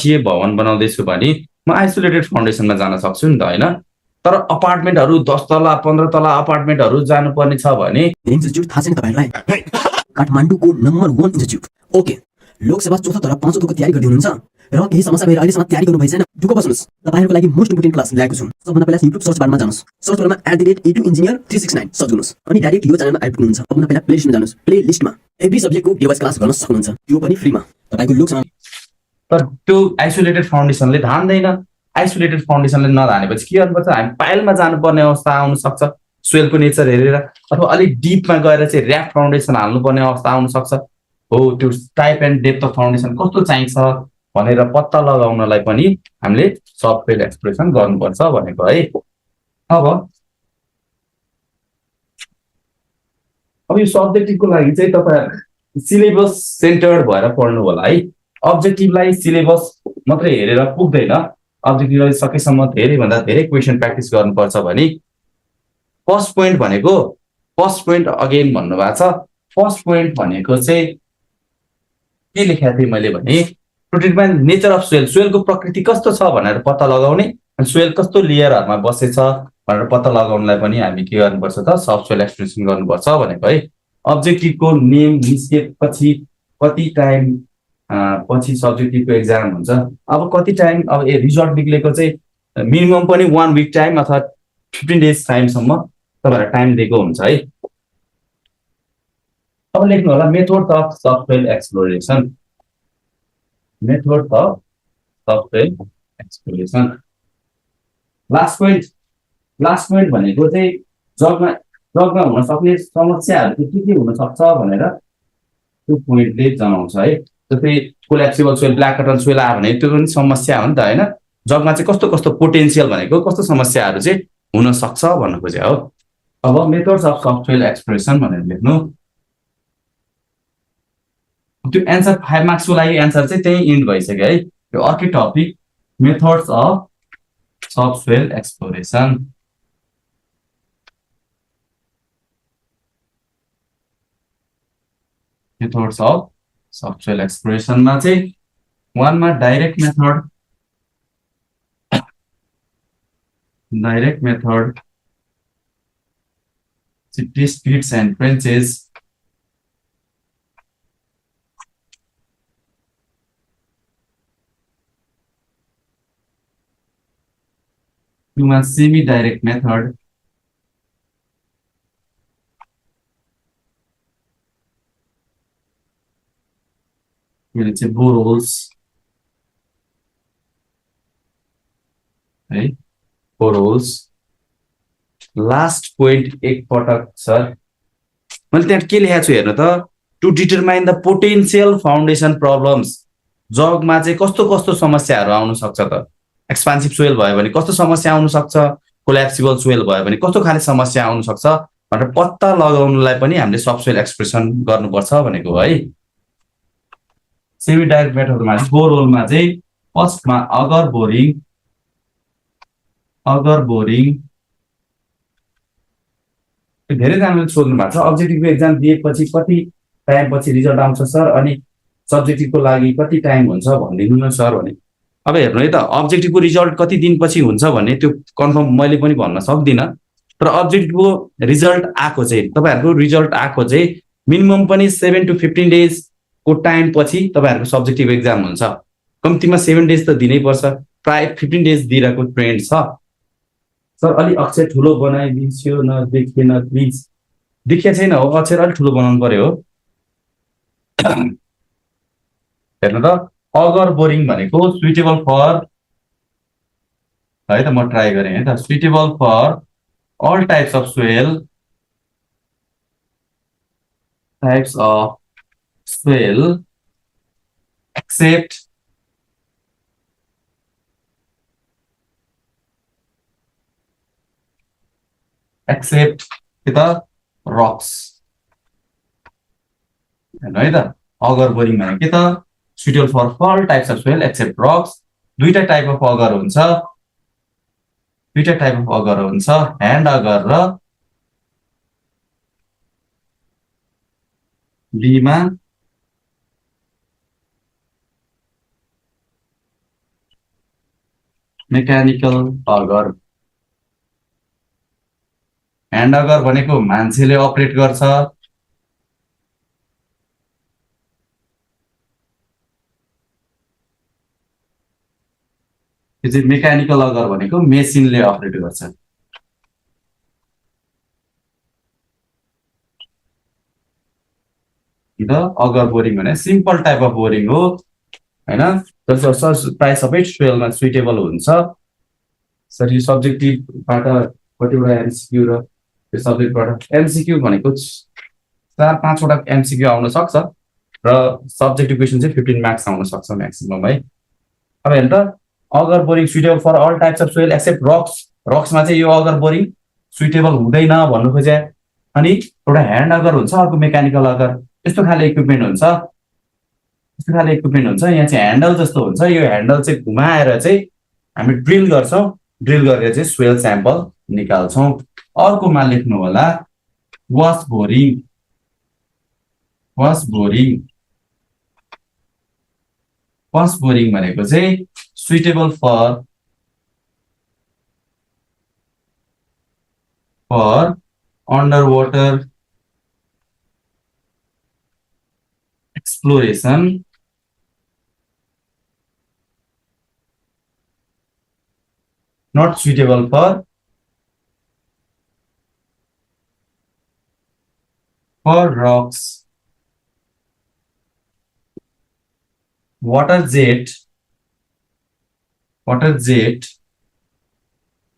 आवासीय भवन बनाउँदैछु भने म आइसोलेटेड फाउन्डेसनमा जान सक्छु नि त हैन। तर अपार्टमेन्टहरू 10 तला 15 तला अपार्टमेन्टहरू जानुपर्ने छ भने इन्स्टिट्युट थाहा छ नि तपाईहरुलाई, काठमाडौँको नम्बर 1 इन्स्टिट्युट। ओके, लोकसेवा चौथो तर पाँचौं थोकको तयारी गर्दै हुनुहुन्छ र केही समस्या भएर अहिलेसम्म तयारी गर्नु भएछ छैन, ढुक्क बस्नुस्। तपाईहरुको लागि मोस्ट इम्पोर्टेन्ट क्लास ल्याएको छु। सबभन्दा पहिला युट्युब सर्च बारमा जानुस्, सर्च बारमा @a2engineer369 सर्च गर्नुस् अनि डाइरेक्ट यो च्यानलमा आइपुग्नुहुन्छ। सबभन्दा पहिला प्लेलिस्टमा जानुस्, प्लेलिस्टमा एभ्री सब्जेक्टको डिवाइस क्लास गर्न सक्नुहुन्छ, त्यो पनि फ्रीमा। तपाईको लोकसेवा तर त्यो आइसोलेटेड फाउन्डेसनले धान्दैन। आइसोलेटेड फाउन्डेसनले नधानेपछि के गर्नुपर्छ, हामी पाइलमा जानुपर्ने अवस्था आउन सक्छ सोइलको नेचर हेरेर, अथवा अलिक डिपमा गएर चाहिँ र्याफ्ट फाउन्डेसन हाल्नुपर्ने अवस्था आउन सक्छ। हो, त्यो type and depth of foundation कस्तो चाहिन्छ भनेर पत्ता लगाउनलाई पनि हामीले सफ्टवेयर एक्सप्रेसन गर्नुपर्छ भनेको है। अब यो सब्जेक्टिभको लागि चाहिँ तपाईहरु सिलेबस सेन्टर्ड भएर पढ्नु होला है। अब्जेक्टिभलाई सिलेबस मात्रै हेरेर पुग्दैन, अब्जेक्टिभलाई सकेसम्म धेरैभन्दा धेरै क्वेसन प्र्याक्टिस गर्नुपर्छ भने फर्स्ट पोइन्ट भनेको, फर्स्ट पोइन्ट अगेन भन्नुभएको छ। फर्स्ट पोइन्ट भनेको चाहिँ के लेखेको थिएँ मैले भने to determine nature of soil, सोइलको प्रकृति कस्तो छ भनेर पत्ता लगाउने, अनि सोइल कस्तो लेयरहरुमा बसेछ भनेर पत्ता लगाउनलाई पनि हामी के गर्नुपर्छ त, सफ्ट सोइल एक्सप्रेसन गर्नुपर्छ भनेको है। अब्जेक्टिभको नेम निस्केपछि कति टाइम पछि सब्जेक्टिभको एक्जाम हुन्छ। अब कति टाइम, अब रिजल्ट निक्लेको चाहिँ मिनिमम पनि 1 विक टाइम अथवा 15 डेज टाइमसम्म तपाईहरुलाई टाइम दिएको हुन्छ है। अब लेख्नु होला method of software exploration, method of software exploration. Last point भनेको चाहिँ जगमा हुन सक्ने समस्याहरू के हुन सक्छ भनेर त्यो पोइन्टले जनाउँछ है। जस्तै कोल्याप्सिबल सोइल, ब्ल्याक कटन सोइल आयो भने त्यो पनि समस्या हो नि त हैन। जगमा चाहिँ कस्तो कस्तो पोटेन्शियल भनेको कस्तो समस्याहरू चाहिँ हुन सक्छ भन्न खोजे हो। अब मेथड्स अफ सफ्टवेयर एक्सप्रेसन भनेर लेख्नु। त्यो एन्सर 5 मार्क्सको लागि एन्सर चाहिँ त्यही इन्ड भइसक्यो है। यो अर्कै topic, methods of software exploration. Methods of software एक्सप्लोरेसनमा चाहिँ 1 मा direct method, cities, pits and trenches, semi-direct method, boreholes, है, boreholes। लास्ट पोइन्ट एक पटक सर मैले त्यहाँ के लेखेको छु हेर्नु त, to determine the potential foundation problems. जगमा चाहिँ कस्तो कस्तो समस्याहरू आउन सक्छ त, एक्सपान्सिभ सोइल भयो भने कस्तो समस्या आउन सक्छ, कोल्याप्सिबल सोइल भयो भने कस्तो खाले समस्या आउन सक्छ भनेर पत्ता लगाउनलाई पनि हामीले सफ्ट सोइल एक्सप्रेसन गर्नुपर्छ भनेको है। सेमी डाइरेक्ट मेथडमा चाहिँ बोरहोलमा चाहिँ फर्स्टमा अगर बोरिङ धेरैजनाले सोध्नु भएको छ अब्जेक्टिभको एक्जाम दिएपछि कति टाइम पछि रिजल्ट आउँछ सर, अनि सब्जेक्टिभको लागि कति टाइम हुन्छ भनिदिनु न सर भने। अब हेर्नु है त, अब्जेक्टिभको रिजल्ट कति दिनपछि हुन्छ भन्ने त्यो कन्फर्म मैले पनि भन्न सक्दिनँ, तर अब्जेक्टिभको रिजल्ट आएको चाहिँ तपाईहरुको रिजल्ट आएको चाहिँ मिनिमम पनि 7 to 15 डेजको टाइम पछि तपाईहरुको सब्जेक्टिभ एक्जाम हुन्छ। कम्तीमा 7 डेज त दिनै पर्छ, प्राय 15 डेज दिइरहेको ट्रेन्ड छ। सर अलि अक्षर ठुलो बनाइदिन्छु न, देखिएन प्लिज। देखिया छैन हो, अक्षर अलि ठुलो बनाउनु पर्यो हो। हेर्नु त, अगर बोरिङ भनेको सुइटेबल फर, है त म ट्राई गरेँ है त, suitable for all types of soil, except rocks. हेर्नु है त, अगर बोरिङ भनेको के त, suitable for all types of soil except rocks. दुईटा टाइप अफ अगर हुन्छ, ह्यान्ड अगर र बीमा मेकानिकल अगर ह्यान्ड अगर भनेको मान्छेले अपरेट गर्छ यो चाहिँ मेकानिकल अगर भनेको मेसिनले अपरेट गर्छ र अगर बोरिङ भने सिम्पल टाइप अफ बोरिङ हो हैन प्राय सबै ट्वेल्भमा सुइटेबल हुन्छ सर यो सब्जेक्टिभबाट कतिवटा एमसिक्यू र यो सब्जेक्टबाट एमसिक्यू भनेको 4-5 वटा एमसिक्यू आउन सक्छ र सब्जेक्टिभ क्वेसन चाहिँ 15 मार्क्स आउन सक्छ म्याक्सिमम है अब हेर्नु त अगर boring suitable for all types of soil except rocks रक्समा चाहिँ यो अगर बोरिङ सुइटेबल हुँदैन भन्नु खोजे अनि एउटा ह्यान्ड अगर हुन्छ अर्को मेकानिकल अगर यस्तो खाले इक्विपमेन्ट हुन्छ यहाँ चाहिँ ह्यान्डल जस्तो हुन्छ यो ह्यान्डल चाहिँ घुमाएर चाहिँ हामी ड्रिल गर्छौँ ड्रिल गरेर चाहिँ सोइल स्याम्पल निकाल्छौँ अर्कोमा लेख्नु होला वास बोरिङ वास बोरिङ भनेको चाहिँ suitable for under water exploration not suitable for rocks water jet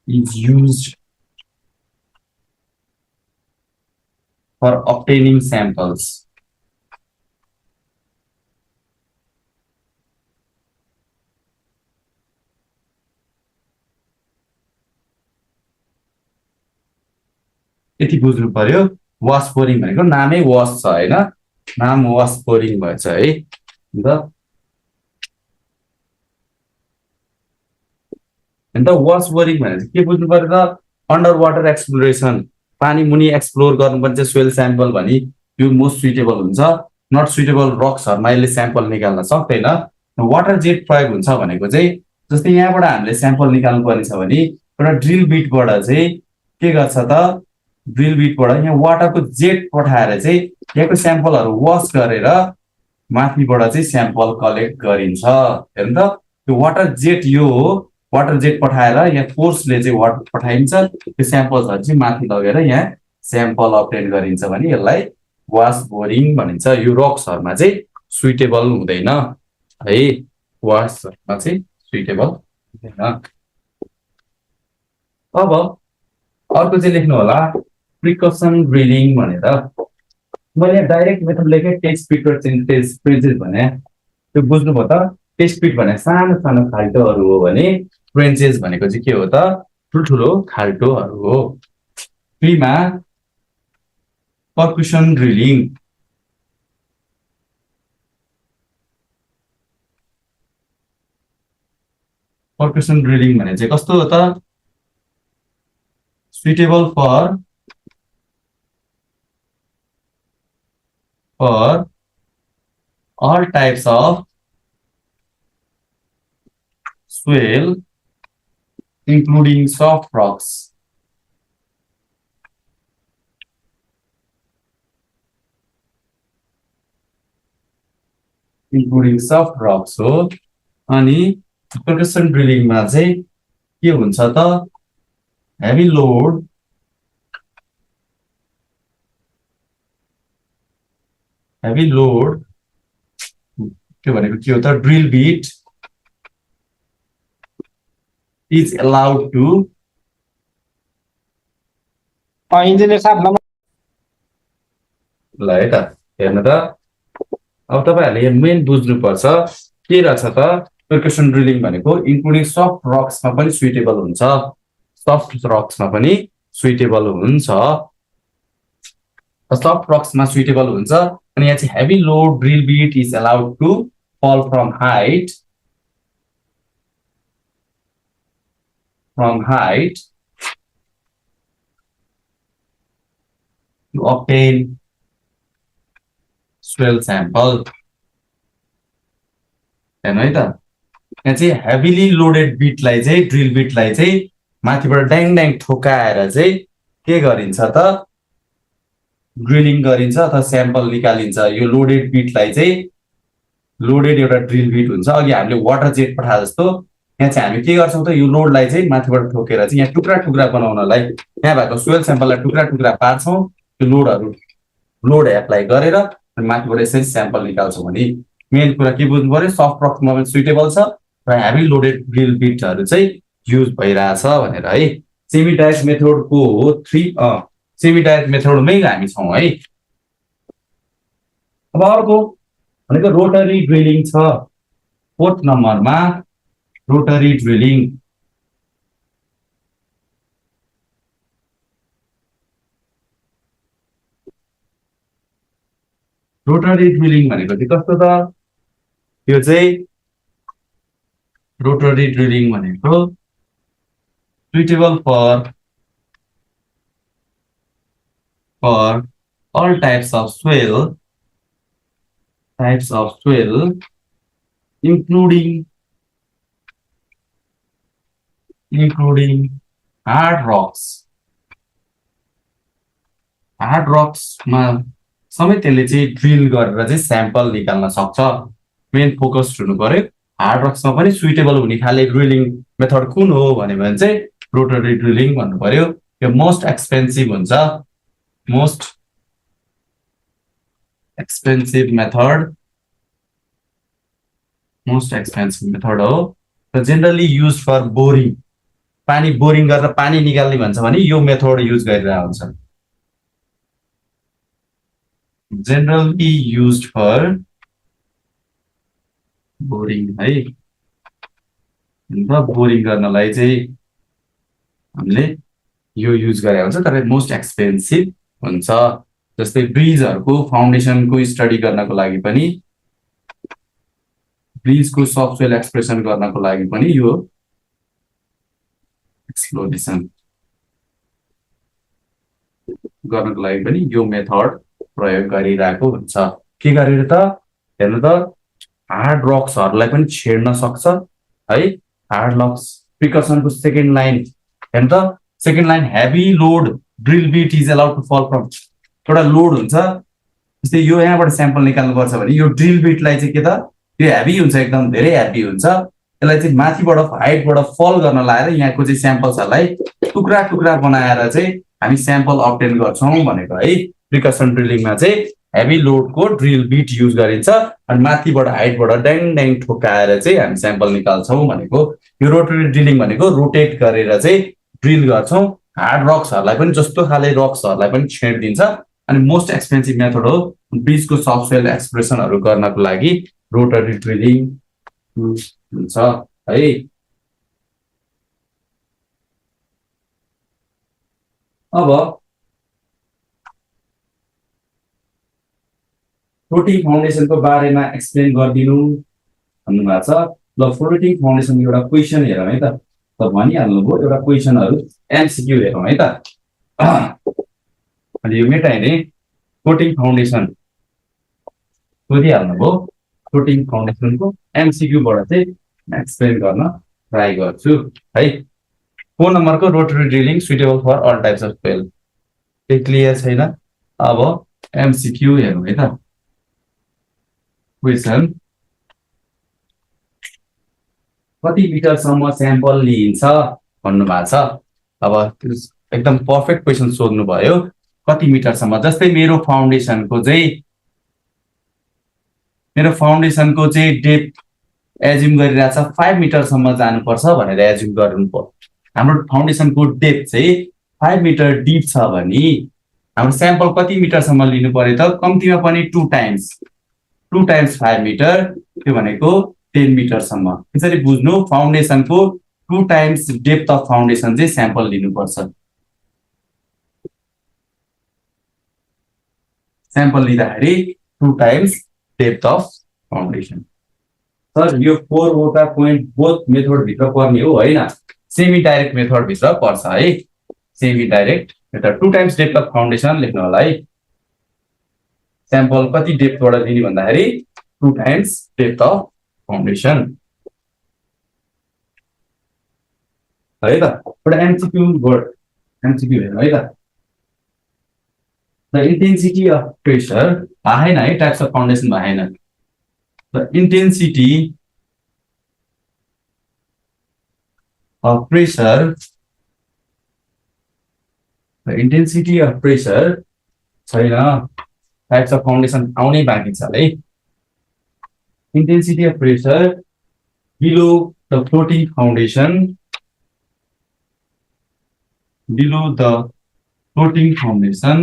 is used for obtaining samples यति बुझ्नु पर्यो वास बोरिङ भनेको नामै वास छ हैन नाम वास बोरिङ भएछ है अन्त वास बोरिङ भनेको के बुझ्नु पर्यो त अन्डर वाटर एक्सप्लोरेसन पानी मुनि एक्सप्लोर गर्नुपर्छ सोइल स्याम्पल भनी यो मोस्ट सुइटेबल हुन्छ नट सुइटेबल रक्सहरुमा यसले स्याम्पल निकाल्न सक्दैन वाटर जेट प्रयोग हुन्छ भनेको चाहिँ जस्तै यहाँबाट हामीले स्याम्पल निकाल्नु पर्ने छ भने एउटा ड्रिल बिटबाट चाहिँ के गर्छ त ड्रिल बिटबाट यहाँ वाटरको जेट पठाएर चाहिँ यहाँको स्याम्पलहरु वाश गरेर माथिबाट चाहिँ स्याम्पल कलेक्ट गरिन्छ हेर्नु त यो वाटर जेट यो हो वाटर जेट पठाएर यहाँ फोर्सले चाहिँ वाटर पठाइन्छ त्यो स्याम्पल्सहरु चाहिँ माथि लगेर यहाँ स्याम्पल अब्टेन गरिन्छ भने यसलाई वास बोरिङ भनिन्छ यो रक्सहरुमा चाहिँ सुइटेबल हुँदैन है वासहरुमा चाहिँ सुइटेबल हुँदैन अब अर्को चाहिँ लेख्नु होला प्रिकसन ड्रिलिङ भनेर मैले डाइरेक्ट मेथड लेखे टेस्ट पिट र टेस्ट प्रिन्सेस भने त्यो बुझ्नुभयो त टेस्ट पिट भने सानो सानो खाल्टोहरु हो भने प्रिन्सेस भनेको चाहिँ के हो त ठुलठुलो खाल्टोहरु हो प्रीमा पर्कुसन ड्रिलिङ भने चाहिँ कस्तो हो त suitable for all types of soil including soft rocks हो अनि percussion drilling मा चाहिँ के हुन्छ त heavy load के भनेको के हो त drill beet is allowed to engineer साहब ल है त हेर्नु त अब तपाईहरुले यहाँ मेन बुझ्नु पर्छ के रहेछ त percussion drilling भनेको इन्क्लुडिङ सफ्ट रक्समा पनि सुइटेबल हुन्छ सफ्ट रक्समा पनि सुइटेबल हुन्छ सफ्ट रक्समा सुइटेबल हुन्छ अनि यहाँ चाहिँ heavy load drill bit is allowed to fall from height to obtain soil sample हेर्नु है त यहाँ चाहिँ हेभिली लोडेड बिटलाई चाहिँ ड्रिल बिटलाई चाहिँ माथिबाट ड्याङ ड्याङ ठोकाएर चाहिँ के गरिन्छ त ड्रिलिङ गरिन्छ अथवा स्याम्पल निकालिन्छ। यो लोडेड बिटलाई चाहिँ लोडेड एउटा ड्रिल बिट हुन्छ। अघि हामीले वाटर जेट पठाए जस्तो यहाँ चाहिँ हामी के गर्छौँ त यो लोडलाई चाहिँ माथिबाट ठोकेर चाहिँ यहाँ टुक्रा टुक्रा बनाउनलाई यहाँ भएको सोइल स्याम्पललाई टुक्रा टुक्रा पार्छौँ। त्यो लोड एप्लाई गरेर माथिबाट यसरी स्याम्पल निकाल्छौँ भने मेन कुरा के बुझ्नु पर्यो, सफ्ट रक मोमेन्ट सुइटेबल छ र हेभी लोडेड ड्रिल बिटहरू चाहिँ युज भइरहेछ भनेर है। सेमी डाइरेक्ट मेथडको सेमी डाइरेक्ट मेथडमै हामी छौँ है। अब अर्को भनेको रोटरी ड्रिलिङ छ। 4th नम्बरमा रोटरी ड्रिलिङ। रोटरी ड्रिलिङ भनेको चाहिँ कस्तो त, यो चाहिँ रोटरी ड्रिलिङ भनेको suitable for all types of soil including hard rocks मा समेत त्यसले चाहिँ ड्रिल गरेर चाहिँ स्याम्पल निकाल्न सक्छ। मेन फोकस हुनु पर्यो हार्ड रक्समा पनि सुइटेबल हुने खाले ड्रिलिङ मेथड कुन हो भने चाहिँ रोटरी ड्रिलिङ भन्नु पर्यो। यो मोस्ट एक्सपेन्सिभ हुन्छ, मोस्ट एक्सपेन्सिभ मेथड हो र जेनरली युज फर बोरिङ। पानी बोरिङ गरेर पानी निकाल्ने भन्छ भने यो मेथड युज गरिरहेको हुन्छ। जेनरली युज फर बोरिङ है। बोरिङ गर्नलाई चाहिँ हामीले यो युज गरेको हुन्छ तर मोस्ट एक्सपेन्सिभ हुन्छ। जस्तै ब्रिजहरूको फाउन्डेसनको स्टडी गर्नको लागि पनि, ब्रिजको सफ्टवेयर एक्सप्रेसन गर्नको लागि पनि यो एक्सप्लोरेसन गर्नको लागि पनि यो मेथड प्रयोग गरिरहेको हुन्छ। के गरेर त हेर्नु त हार्ड रक्सहरूलाई पनि छेड्न सक्छ है। हार्ड रक्स प्रिकसनको सेकेन्ड लाइन हेर्नु त, second line heavy load drill bit is allowed to fall from. एउटा लोड हुन्छ जस्तै यो यहाँबाट स्याम्पल निकाल्नुपर्छ भने यो ड्रिल बिटलाई चाहिँ के त यो हेभी हुन्छ, एकदम धेरै हेभी हुन्छ। यसलाई चाहिँ माथिबाट हाइटबाट फल गर्न लाएर यहाँको चाहिँ स्याम्पल्सहरूलाई टुक्रा टुक्रा बनाएर चाहिँ हामी स्याम्पल अब्टेन गर्छौँ भनेको है। प्रिकसन ड्रिलिङमा चाहिँ हेभी लोडको ड्रिल बिट युज गरिन्छ अनि माथिबाट हाइटबाट ड्याङ ड्याङ ठोकाएर चाहिँ हामी स्याम्पल निकाल्छौँ भनेको। यो रोटरी ड्रिलिङ भनेको रोटेट गरेर चाहिँ ड्रिल गर्छौँ। हार्ड रक्सहरूलाई पनि जस्तो खाले रक्सहरूलाई पनि छेडिदिन्छ अनि मोस्ट एक्सपेन्सिभ मेथड हो ब्रिजको सफ्टवेयर एक्सप्रेसनहरू गर्नको लागि रोटरी ड्रिलिङ हुन्छ है। अब फ्लोटिङ फाउन्डेसनको बारेमा एक्सप्लेन गरिदिनु भन्नुभएको छ। ल फ्लोटिङ फाउन्डेसनको एउटा क्वेसन हेरौँ है त। भनिहाल्नुभयो एउटा क्वेसनहरू एमसिक्यू हेरौँ है त। अनि यो मेटाइने फ्लोटिङ फाउन्डेसन सोधिहाल्नुभयो। फ्लोटिङ फाउन्डेसनको एमसिक्यूबाट चाहिँ एक्सप्लेन गर्न ट्राई गर्छु है। 4 नम्बरको rotary drilling suitable for all types of soil. के क्लियर छैन? अब एमसिक्यू हेरौँ है त। क्वेसन कति मिटरसम्म स्याम्पल लिइन्छ भन्नुभएको छ। अब एकदम पर्फेक्ट क्वेसन सोध्नु भयो। कति मिटरसम्म, जस्तै मेरो फाउन्डेसनको चाहिँ डेप्थ एज्युम गरिरहेछ 5 मिटरसम्म जानुपर्छ भनेर एज्युम गर्नु पर्यो। हाम्रो फाउन्डेसनको डेप्थ चाहिँ 5 मिटर डिप छ भने हाम्रो स्याम्पल कति मिटरसम्म लिनु पर्यो त? कम्तीमा पनि 2 टाइम्स 5 मिटर, त्यो भनेको 10 मिटरसम्म। यसरी बुझ्नु, फाउन्डेसनको 2 टाइम्स डेप्थ अफ फाउन्डेसन चाहिँ स्याम्पल लिनुपर्छ। स्याम्पल लिँदाखेरि 2 times depth of foundation. Sir यो 4 वटा पोइन्ट बोथ मेथड भित्र पर्ने हो हैन? सेमी डाइरेक्ट मेथड भित्र पर्छ है। Semi direct method 2 times depth of foundation लेख्नु होला है। स्याम्पल कति डेप्थबाट लिने भन्दाखेरि 2 टाइम्स डेप्थ अफ फाउन्डेसन। है त एउटा एमसीक्यू वर्ड एमसीक्यू हेर्नु है त द इन्टेन्सिटी अफ प्रेसर आएन है टाइप्स अफ फाउन्डेसन भएन the intensity of pressure the intensity of pressure छैन टाइप्स अफ फाउन्डेसन आउनै बाँकी छ है intensity of pressure below the floating foundation below the floating foundation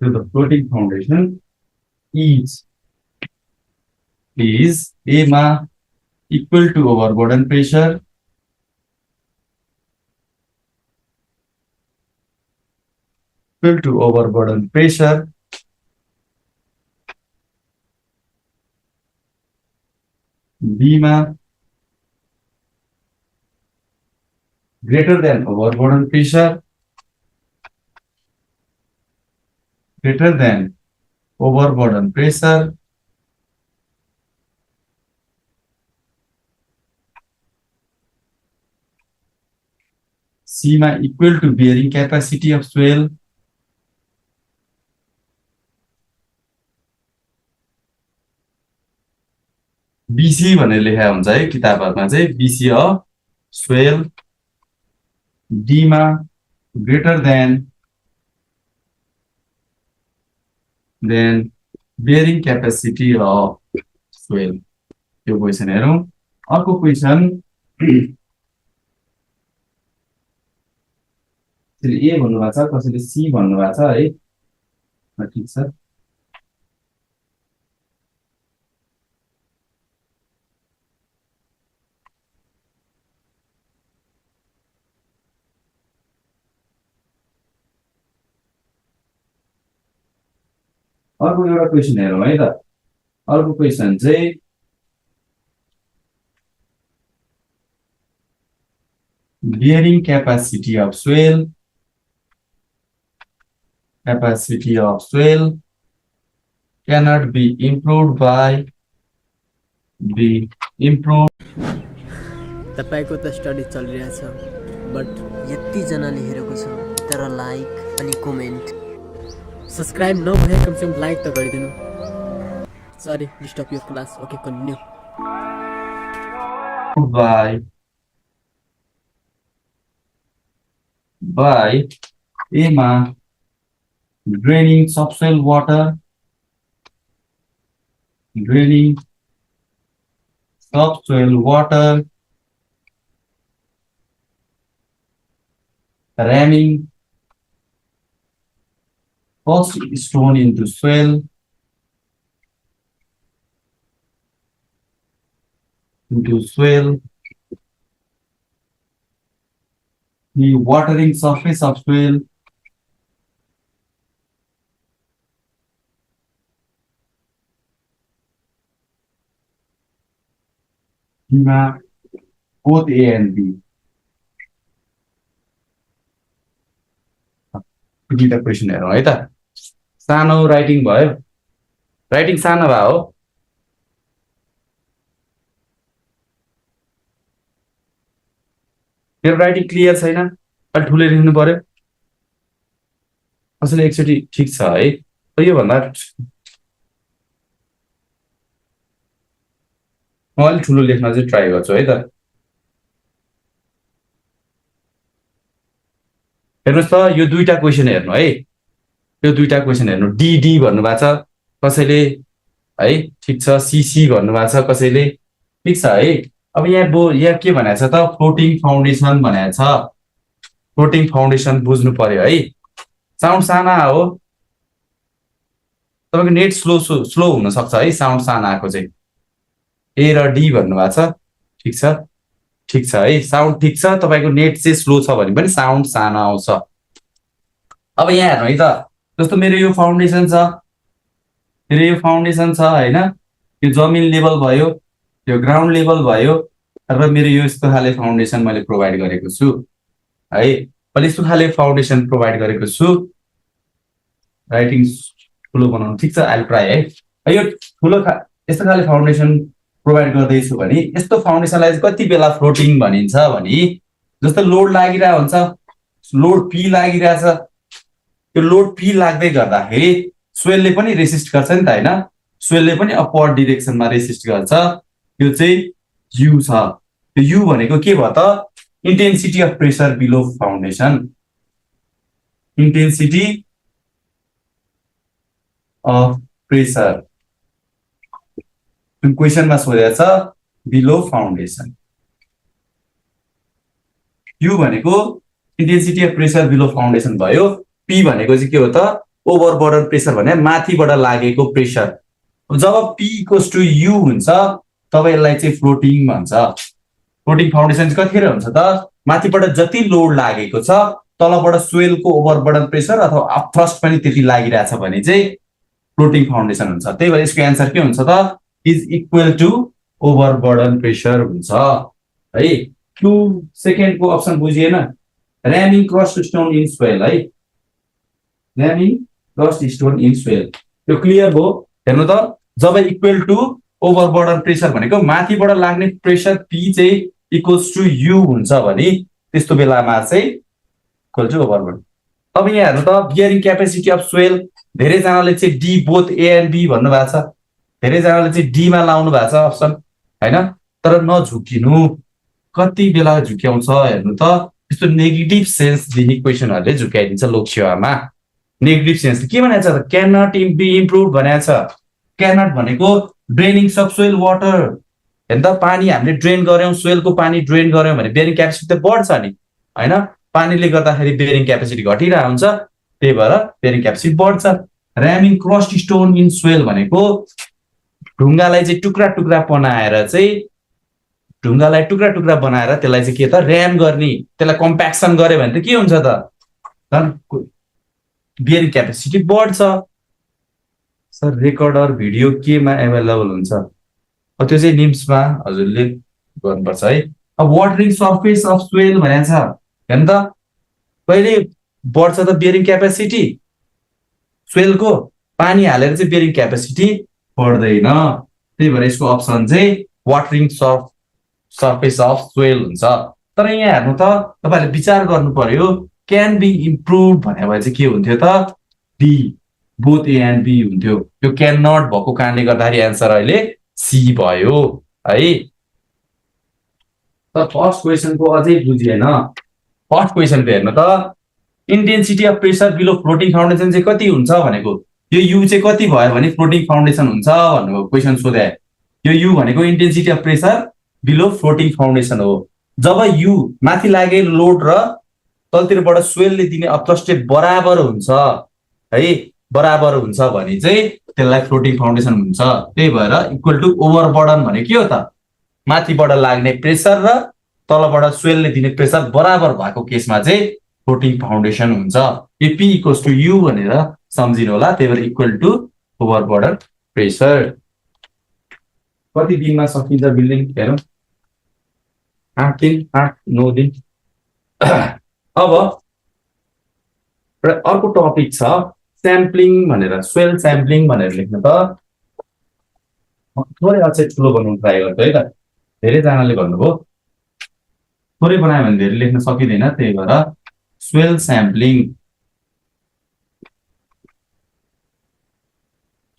to the floating foundation is A ma equal to overburden pressure equal to overburden pressure B ma greater than overburden pressure greater than overburden pressure C ma equal to bearing capacity of swell BC भनेर लेखा हुन्छ है किताबहरुमा चाहिँ BC of swell D मा greater than bearing capacity of swell यो question हेरौं अर्को question त्यसले A भन्नुभएको छ कसैले C भन्नुभएको छ है ठीक छ अर्को एउटा क्वेशन हेरौं है त अर्को क्वेशन चाहिँ bearing capacity of swell cannot be improved by तपाईको त स्टडी चलिरहेछ बट यति जनाले हेरेको छ तर लाइक अनि कमेन्ट सब्सक्राइब नभए कमसेकम लाइक त गरिदिनु sorry disturb your class okay continue by A ma draining subsoil water ramming first stone into swell the watering surface of swell both A and B दुईटा क्वेशन हेरौं है त सानो राइटिङ भयो राइटिङ सानो भए हो यो राइटिङ क्लियर छैन अलि ठुलै लेख्नु पर्यो असले एकचोटी ठीक छ है यो भन्दा म अलि ठुलो लेख्न चाहिँ ट्राई गर्छु है त हेर्नुस् त यो दुईटा क्वेशन हेर्नु है यो दुईटा क्वेशन हेर्नु डी भन्नुभएको छ कसैले है ठीक छ सीसी भन्नुभएको छ कसैले ठीक छ है अब यहाँ के भनेको छ त फ्लोटिङ फाउन्डेसन भनेको छ फ्लोटिङ फाउन्डेसन बुझ्नु पर्यो है साउन्ड साना हो तपाईको नेट स्लो हुन सक्छ है साउन्ड साना आको चाहिँ ए र डी भन्नुभएको छ ठीक छ है साउन्ड ठीक छ तपाईको नेट चाहिँ स्लो छ भने पनि साउन्ड सानो आउँछ अब यहाँ हेर्नु है त जस्तो मेरो यो फाउन्डेसन छ हैन यो जमिन लेभल भयो यो ग्राउन्ड लेभल भयो र मेरो यो यस्तो खाले फाउन्डेसन मैले प्रोवाइड गरेको छु है मैले यस्तो खाले फाउन्डेसन प्रोवाइड गरेको छु राइटिङ ठुलो बनाउनु ठीक छ आई विल ट्राई है यो ठुलो यस्तो खाले फाउन्डेसन प्रोभाइड गर्दैछु भने यस्तो फाउन्डेसनलाई कति बेला फ्लोटिङ भनिन्छ भने जस्तो लोड लागिरहेको हुन्छ, लोड पी लागिरहेछ, त्यो लोड पी लाग्दै गर्दाखेरि सोइलले पनि रेसिस्ट गर्छ नि त हैन, सोइलले पनि अपवर्ड डिरेक्सनमा रेसिस्ट गर्छ। यो चाहिँ यु छ। त्यो यु भनेको के भयो त intensity of pressure below foundation, intensity of pressure जुन क्वेसनमा सोधेको छ बिलो फाउन्डेसन। यु भनेको intensity of pressure below foundation भयो। पी भनेको चाहिँ के हो त ओभरबर्डन प्रेसर भने माथिबाट लागेको प्रेसर। जब पी इक्वल्स टु यु हुन्छ तब यसलाई चाहिँ फ्लोटिङ भन्छ। फ्लोटिङ फाउन्डेसन चाहिँ कतिखेर हुन्छ त माथिबाट जति लोड लागेको छ तलबाट सोइलको ओभरबर्डन प्रेसर अथवा अपथ्रस्ट पनि त्यति लागिरहेछ भने चाहिँ फ्लोटिङ फाउन्डेसन हुन्छ। त्यही भएर यसको एन्सर के हुन्छ त is equal to overburden pressure हुन्छ है। क्यू सेकेन्डको अप्सन बुझिएन, ramming crust stone in soil है, ramming crust stone in soil त्यो क्लियर भयो। हेर्नु त जब इक्वल टु ओभरबर्डन प्रेसर भनेको माथिबाट लाग्ने प्रेसर पी चाहिँ इक्वल्स टु यु हुन्छ भने त्यस्तो बेलामा चाहिँ इक्वल टु ओभरबर्डन। अब यहाँ हेर्नु त बियरिङ क्यापेसिटी अफ सोइल धेरैजनाले चाहिँ D both A and B भन्नुभएको छ, धेरैजनाले चाहिँ डीमा लाउनु भएको छ अप्सन हैन। तर नझुकिनु, कति बेला झुक्याउँछ हेर्नु त यस्तो नेगेटिभ सेन्सदेखि क्वेसनहरूले झुक्याइदिन्छ लोकसेवामा। नेगेटिभ सेन्स के भनेको छ त क्यान नट बी इम्प्रुभ भनेको छ। क्यान नट भनेको ड्रेनिङ सब सोइल वाटर, हेर्नु त पानी हामीले ड्रेन गऱ्यौँ, सोइलको पानी ड्रेन गऱ्यौँ भने बेरिङ क्यापेसिटी त बढ्छ नि हैन। पानीले गर्दाखेरि बेरिङ क्यापेसिटी घटिरहेको हुन्छ, त्यही भएर बेरिङ क्यापेसिटी बढ्छ। र्यामिङ क्रस्ट स्टोन इन सोइल भनेको ढुङ्गालाई चाहिँ टुक्रा टुक्रा बनाएर चाहिँ ढुङ्गालाई टुक्रा टुक्रा बनाएर त्यसलाई चाहिँ के त र्याम गर्ने, त्यसलाई कम्प्याक्सन गर्यो भने त के हुन्छ त बियरिङ क्यापेसिटी बढ्छ। सर रेकर्डर भिडियो केमा एभाइलेबल हुन्छ? त्यो चाहिँ निम्समा हजुरले गर्नुपर्छ है। अब वाटरिङ सर्फेस अफ सोइल भनेको छ हेर्नु त कहिले बढ्छ त बियरिङ क्यापेसिटी सोइलको, पानी हालेर चाहिँ बियरिङ क्यापेसिटी बढ्दैन। त्यही भएर यसको अप्सन चाहिँ वाटरिङ सर्फेस अफ सोइल हुन्छ। तर यहाँ हेर्नु त तपाईहरुले विचार गर्नु पर्यो, क्यान बी इम्प्रुभ भने भए चाहिँ के हुन्थ्यो त D both A and B हुन्थ्यो। यो क्यान नट भएको कारणले गर्दाखेरि एन्सर अहिले सी भयो है। त फर्स्ट क्वेसनको अझै बुझिएन। फर्स्ट क्वेसन हेर्नु त intensity of pressure below floating foundation चाहिँ कति हुन्छ भनेको, यो यु चाहिँ कति भयो भने फ्लोटिङ फाउन्डेसन हुन्छ भन्नु क्वेसन सोधे। यो यु भनेको intensity of pressure below floating foundation हो। जब यु माथि लागेको लोड र तलतिरबाट सोइलले दिने अपथ्रस्ट बराबर हुन्छ है, बराबर हुन्छ भने चाहिँ त्यसलाई फ्लोटिङ फाउन्डेसन हुन्छ। त्यही भएर इक्वल टु ओभरबर्डन भने के हो त माथिबाट लाग्ने प्रेसर र तलबाट सोइलले दिने प्रेसर बराबर भएको केसमा चाहिँ फ्लोटिङ फाउन्डेसन हुन्छ। यो पी इक्वल्स टु यु भनेर सम्झिनु होला। त्यही भएर इक्वल टु ओभरबर्डन प्रेसर। कति दिनमा सकिन्छ बिल्डिङ हेरौँ, 8 दिन 8-9 दिन। अब अर्को टपिक छ स्याम्पलिङ भनेर, सोइल स्याम्पलिङ भनेर लेख्नु त थोरै अझै ठुलो बनाउनु ट्राई गर्छु है त। धेरैजनाले भन्नुभयो थोरै बनायो भने धेरै लेख्न सकिँदैन, त्यही भएर सोइल स्याम्पलिङ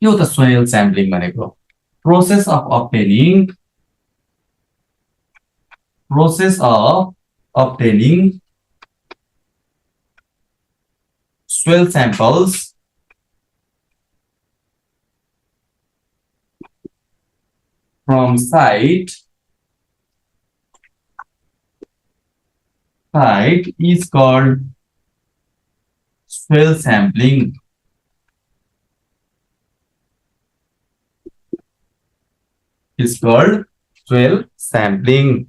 के हो त सोइल स्याम्पलिङ भनेको process of obtaining soil samples from site is called soil sampling. Is called soil sampling.